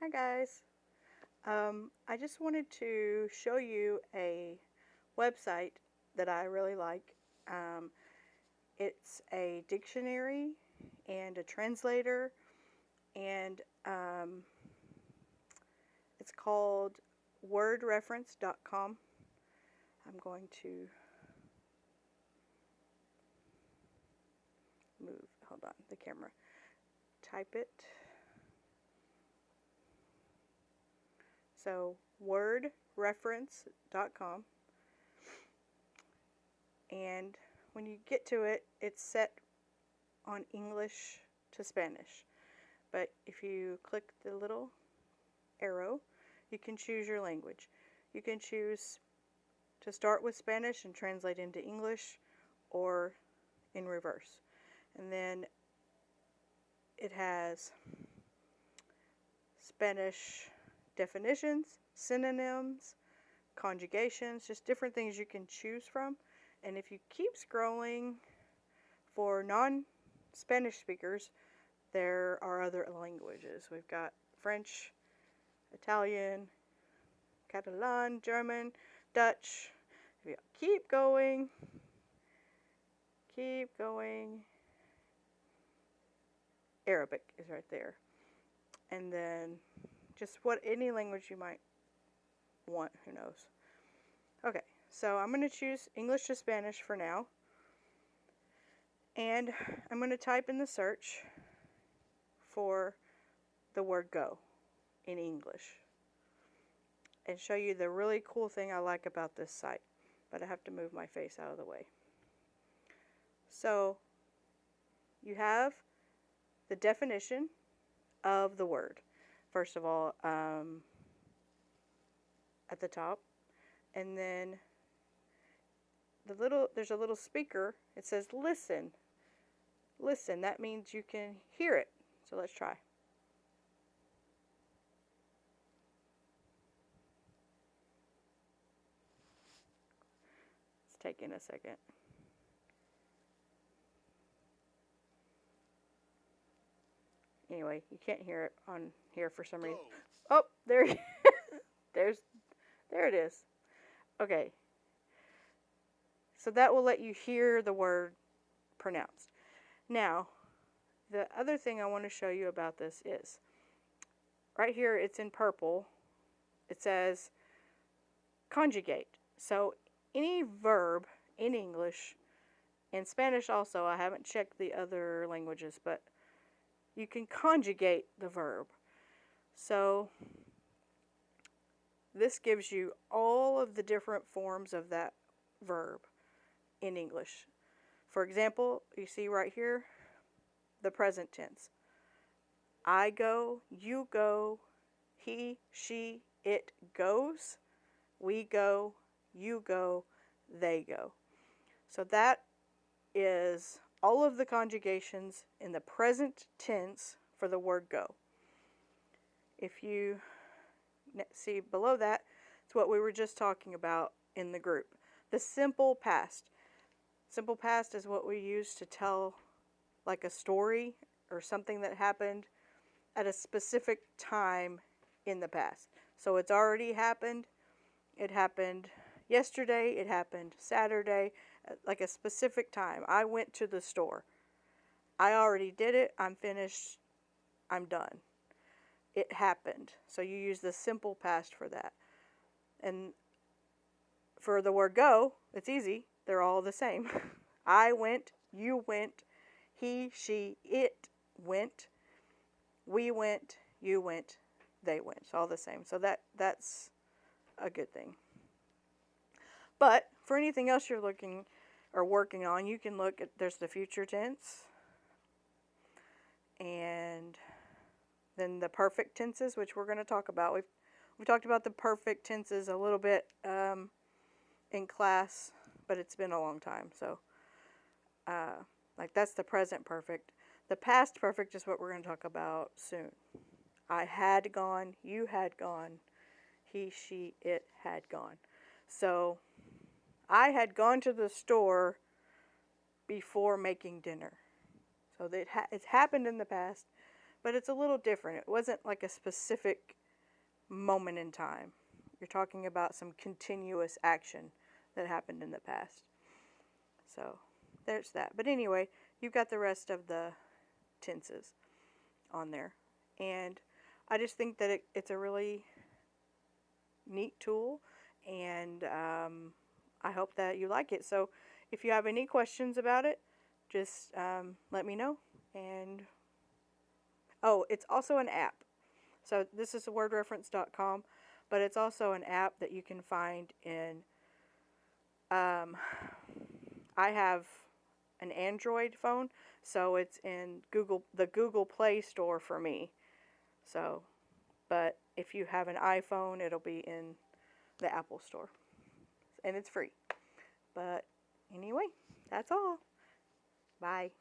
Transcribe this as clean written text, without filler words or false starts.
Hi guys. I just wanted to show you a website that I really like. Um, it's a dictionary and a translator, and it's called wordreference.com. I'm going to move, hold on, the camera. Type it. So, wordreference.com. And when you get to it, it's set on English to Spanish. But if you click the little arrow, you can choose your language. You can choose to start with Spanish and translate into English, or in reverse. And then it has Spanish definitions, synonyms, conjugations, just different things you can choose from. And if you keep scrolling, for non-Spanish speakers, there are other languages. We've got French, Italian, Catalan, German, Dutch. If you keep going, Arabic is right there. And then just any language you might want, who knows. Okay, so I'm going to choose English to Spanish for now. And I'm going to type in the search for the word go in English and show you the really cool thing I like about this site. But I have to move my face out of the way. So you have the definition of the word. First of all, at the top, and then there's a little speaker. It says listen. Listen, that means you can hear it. So let's try. It's taking a second. Anyway, you can't hear it on here for some reason. Oh, there there it is. Okay. So that will let you hear the word pronounced. Now, the other thing I want to show you about this is right here, it's in purple. It says conjugate. So any verb in English, in Spanish also, I haven't checked the other languages, but you can conjugate the verb. So this gives you all of the different forms of that verb in English. For example, you see right here, the present tense. I go, you go, he, she, it goes, we go, you go, they go. So that is all of the conjugations in the present tense for the word go. If you see below that, it's what we were just talking about in the group. The simple past. Simple past is what we use to tell like a story or something that happened at a specific time in the past. So it's already happened. It happened yesterday. It happened Saturday. Like a specific time. I went to the store. I already did it. I'm finished. I'm done. It happened. So you use the simple past for that. And for the word go, it's easy. They're all the same. I went. You went. He, she, it went. We went. You went. They went. It's all the same. So that's a good thing. But for anything else you're looking or working on, you can look at, there's the future tense, and then the perfect tenses, which we're going to talk about. We've talked about the perfect tenses a little bit in class, but it's been a long time. So, like that's the present perfect. The past perfect is what we're going to talk about soon. I had gone, you had gone, he, she, it had gone. So, I had gone to the store before making dinner. So it's happened in the past, but it's a little different. It wasn't like a specific moment in time. You're talking about some continuous action that happened in the past. So there's that. But anyway, you've got the rest of the tenses on there. And I just think that it's a really neat tool, and I hope that you like it. So if you have any questions about it, just let me know. And oh, it's also an app. So this is wordreference.com, but it's also an app that you can find in I have an Android phone, so it's in the Google Play Store for me. So, but if you have an iPhone, it'll be in the Apple Store, and it's free. But anyway, that's all. Bye.